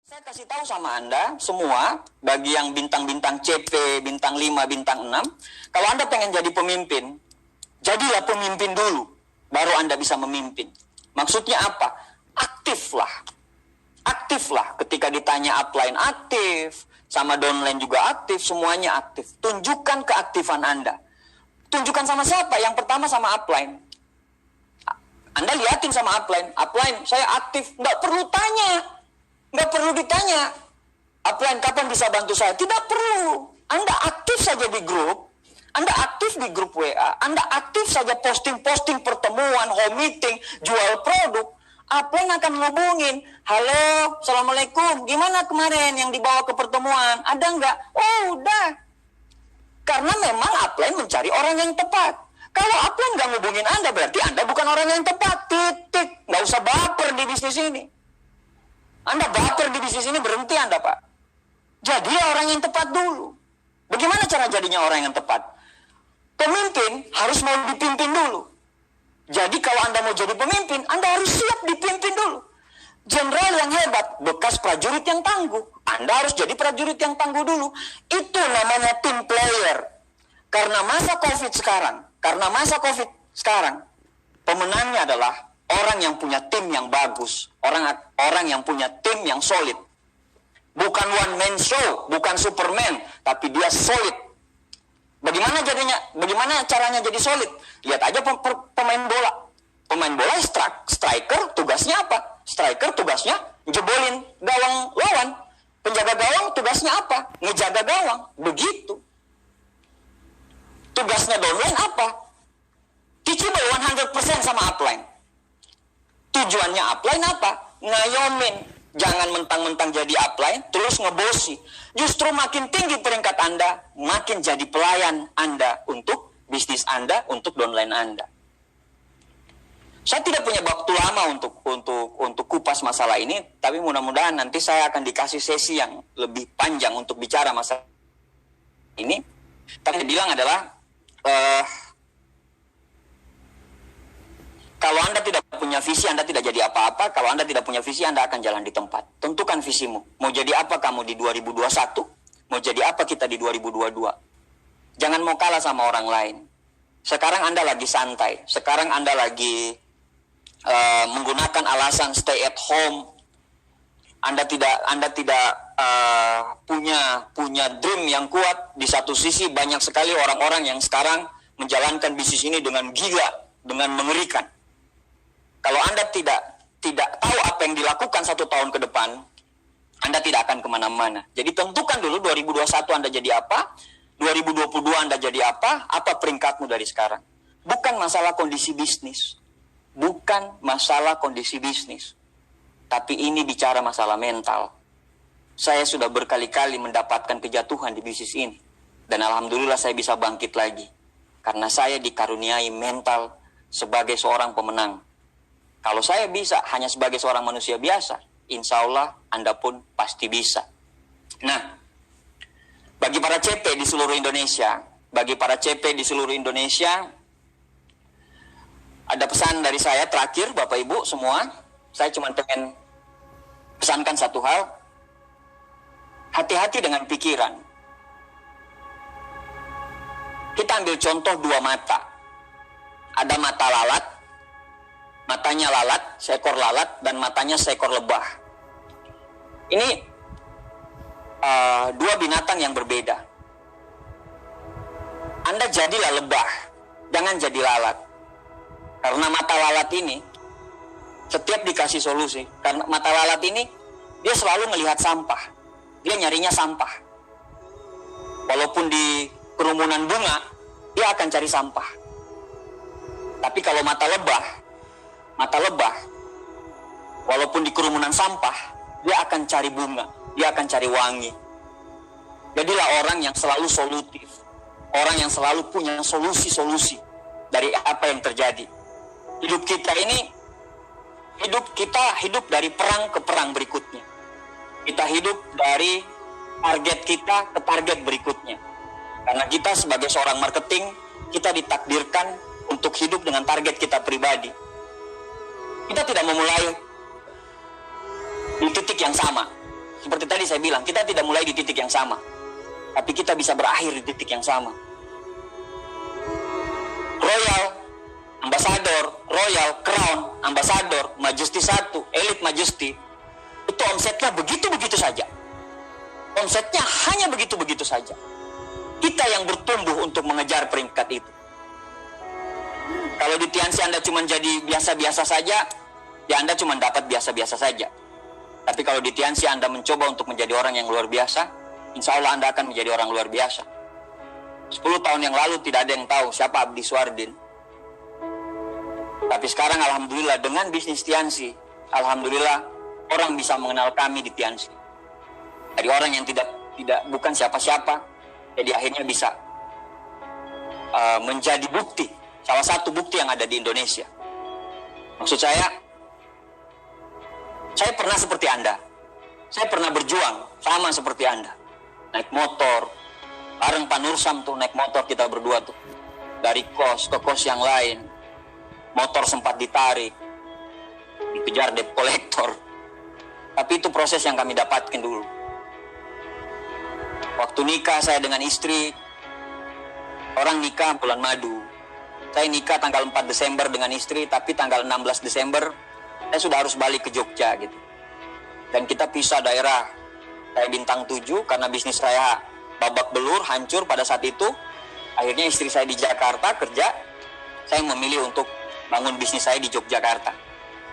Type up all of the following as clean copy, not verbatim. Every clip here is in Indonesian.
Saya kasih tahu sama Anda semua, bagi yang bintang-bintang CP, bintang 5, bintang 6, kalau Anda pengen jadi pemimpin, jadilah pemimpin dulu, baru Anda bisa memimpin. Maksudnya apa? Aktiflah. Aktiflah. Ketika ditanya upline aktif, sama downline juga aktif, semuanya aktif. Tunjukkan keaktifan Anda. Tunjukkan sama siapa? Yang pertama sama upline. Anda liatin sama upline. Upline, saya aktif. Nggak perlu tanya. Nggak perlu ditanya, upline kapan bisa bantu saya? Tidak perlu. Anda aktif saja di grup, Anda aktif di grup WA, Anda aktif saja posting-posting pertemuan, home meeting, jual produk. Upline akan ngubungin, halo, assalamualaikum, gimana kemarin yang dibawa ke pertemuan? Ada nggak? Oh, udah. Karena memang upline mencari orang yang tepat. Kalau upline nggak ngubungin Anda, berarti Anda bukan orang yang tepat. Titik. Nggak usah baper di bisnis ini. Anda baper di bisnis ini, berhenti Anda, Pak. Jadilah orang yang tepat dulu. Bagaimana cara jadinya orang yang tepat? Pemimpin harus mau dipimpin dulu. Jadi kalau Anda mau jadi pemimpin, Anda harus siap dipimpin dulu. Jenderal yang hebat, bekas prajurit yang tangguh. Anda harus jadi prajurit yang tangguh dulu. Itu namanya team player. Karena masa COVID sekarang, pemenangnya adalah orang yang punya tim yang bagus, orang yang punya tim yang solid. Bukan one man show, bukan Superman, tapi dia solid. Bagaimana caranya jadi solid? Lihat aja pemain bola. Pemain bola striker tugasnya apa? Striker tugasnya jebolin gawang lawan. Penjaga gawang tugasnya apa? Ngejaga gawang. Begitu. Tugasnya downline apa? Teachable 100% sama upline. Tujuannya upline apa? Ngayomin. Jangan mentang-mentang jadi upline, terus ngebosi. Justru makin tinggi peringkat Anda, makin jadi pelayan Anda untuk bisnis Anda, untuk downline Anda. Saya tidak punya waktu lama untuk kupas masalah ini, tapi mudah-mudahan nanti saya akan dikasih sesi yang lebih panjang untuk bicara masalah ini. Tapi yang bilang adalah, kalau Anda tidak punya visi, Anda tidak jadi apa-apa. Kalau Anda tidak punya visi, Anda akan jalan di tempat. Tentukan visimu. Mau jadi apa kamu di 2021? Mau jadi apa kita di 2022? Jangan mau kalah sama orang lain. Sekarang Anda lagi santai. Sekarang Anda lagi menggunakan alasan stay at home. Anda tidak punya dream yang kuat. Di satu sisi banyak sekali orang-orang yang sekarang menjalankan bisnis ini dengan gila, dengan mengerikan. Kalau Anda tidak tahu apa yang dilakukan 1 tahun ke depan, Anda tidak akan kemana-mana. Jadi tentukan dulu 2021 Anda jadi apa, 2022 Anda jadi apa peringkatmu dari sekarang. Bukan masalah kondisi bisnis. Bukan masalah kondisi bisnis. Tapi ini bicara masalah mental. Saya sudah berkali-kali mendapatkan kejatuhan di bisnis ini. Dan alhamdulillah saya bisa bangkit lagi. Karena saya dikaruniai mental sebagai seorang pemenang. Kalau saya bisa hanya sebagai seorang manusia biasa, insya Allah Anda pun pasti bisa. Nah, bagi para CP di seluruh Indonesia, ada pesan dari saya terakhir, Bapak Ibu semua. Saya cuma pengen pesankan satu hal. Hati-hati dengan pikiran. Kita ambil contoh 2 mata. Ada mata lalat, matanya lalat, seekor lalat, dan matanya seekor lebah. Ini 2 binatang yang berbeda. Anda jadilah lebah, jangan jadi lalat. Karena mata lalat ini, setiap dikasih solusi, karena mata lalat ini, dia selalu melihat sampah. Dia nyarinya sampah. Walaupun di kerumunan bunga, dia akan cari sampah. Tapi kalau mata lebah, walaupun di kerumunan sampah, dia akan cari bunga, dia akan cari wangi. Jadilah orang yang selalu solutif, orang yang selalu punya solusi-solusi dari apa yang terjadi. Hidup kita hidup dari perang ke perang berikutnya. Kita hidup dari target kita ke target berikutnya. Karena kita sebagai seorang marketing, kita ditakdirkan untuk hidup dengan target kita pribadi. Kita tidak memulai di titik yang sama. seperti tadi saya bilang, kita tidak mulai di titik yang sama, tapi kita bisa berakhir di titik yang sama. Royal, Ambassador, Royal, Crown, Ambassador, Majesty 1, Elite Majesty, itu omsetnya begitu-begitu saja. Omsetnya hanya begitu-begitu saja. Kita yang bertumbuh untuk mengejar peringkat itu. Kalau di Tianxi Anda cuma jadi biasa-biasa saja, ya Anda cuma dapat biasa-biasa saja. Tapi kalau di Tianxi Anda mencoba untuk menjadi orang yang luar biasa, insya Allah Anda akan menjadi orang luar biasa. 10 tahun yang lalu tidak ada yang tahu siapa Abdi Suardin. Tapi sekarang alhamdulillah dengan bisnis Tianxi, alhamdulillah orang bisa mengenal kami di Tianxi. Dari orang yang bukan siapa-siapa, jadi akhirnya bisa menjadi bukti, salah satu bukti yang ada di Indonesia. Maksud saya pernah seperti Anda. Saya pernah berjuang sama seperti Anda. Naik motor, bareng Pak Nursam tuh naik motor kita berdua tuh. Dari kos ke kos yang lain. Motor sempat ditarik. Dikejar debt collector. Tapi itu proses yang kami dapatkan dulu. Waktu nikah saya dengan istri, orang nikah bulan madu. Saya nikah tanggal 4 Desember dengan istri, tapi tanggal 16 Desember saya sudah harus balik ke Jogja gitu. Dan kita pisah daerah. Saya bintang 7 karena bisnis saya babak belur, hancur pada saat itu. Akhirnya istri saya di Jakarta kerja. Saya memilih untuk bangun bisnis saya di Yogyakarta.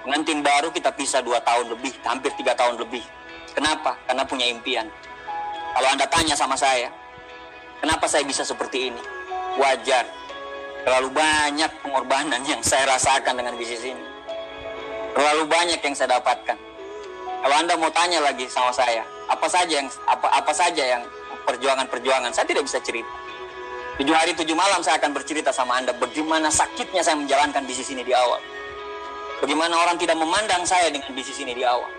Pengantin baru kita pisah 2 tahun lebih, hampir 3 tahun lebih. Kenapa? Karena punya impian. Kalau Anda tanya sama saya, kenapa saya bisa seperti ini? Wajar. Terlalu banyak pengorbanan yang saya rasakan dengan bisnis ini. Terlalu banyak yang saya dapatkan. Kalau Anda mau tanya lagi sama saya, apa saja yang perjuangan-perjuangan, saya tidak bisa cerita. 7 hari 7 malam saya akan bercerita sama Anda bagaimana sakitnya saya menjalankan bisnis ini di awal. Bagaimana orang tidak memandang saya dengan bisnis ini di awal.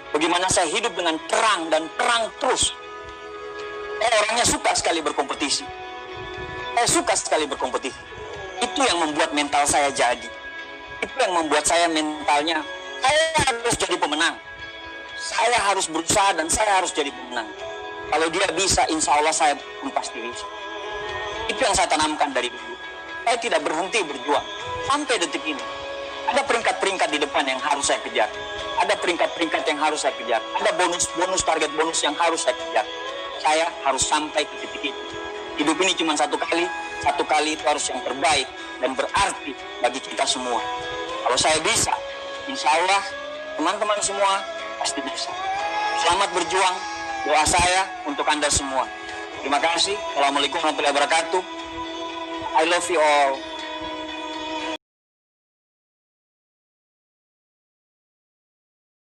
Bagaimana saya hidup dengan terang dan terang terus. Saya orangnya suka sekali berkompetisi. Saya suka sekali berkompetisi. Itu yang membuat mental saya jadi. Itu yang membuat saya mentalnya, saya harus jadi pemenang. Saya harus berusaha dan saya harus jadi pemenang. Kalau dia bisa, insya Allah saya pun pasti bisa. Itu yang saya tanamkan dari dulu. Saya tidak berhenti berjuang. Sampai detik ini. Ada peringkat-peringkat di depan yang harus saya kejar. Ada peringkat-peringkat yang harus saya kejar. Ada bonus-bonus, target bonus yang harus saya kejar. Saya harus sampai ke titik itu. Hidup ini cuma satu kali itu harus yang terbaik dan berarti bagi kita semua. Kalau saya bisa, insya Allah teman-teman semua pasti bisa. Selamat berjuang, doa saya untuk Anda semua. Terima kasih. Assalamualaikum warahmatullahi wabarakatuh. I love you all.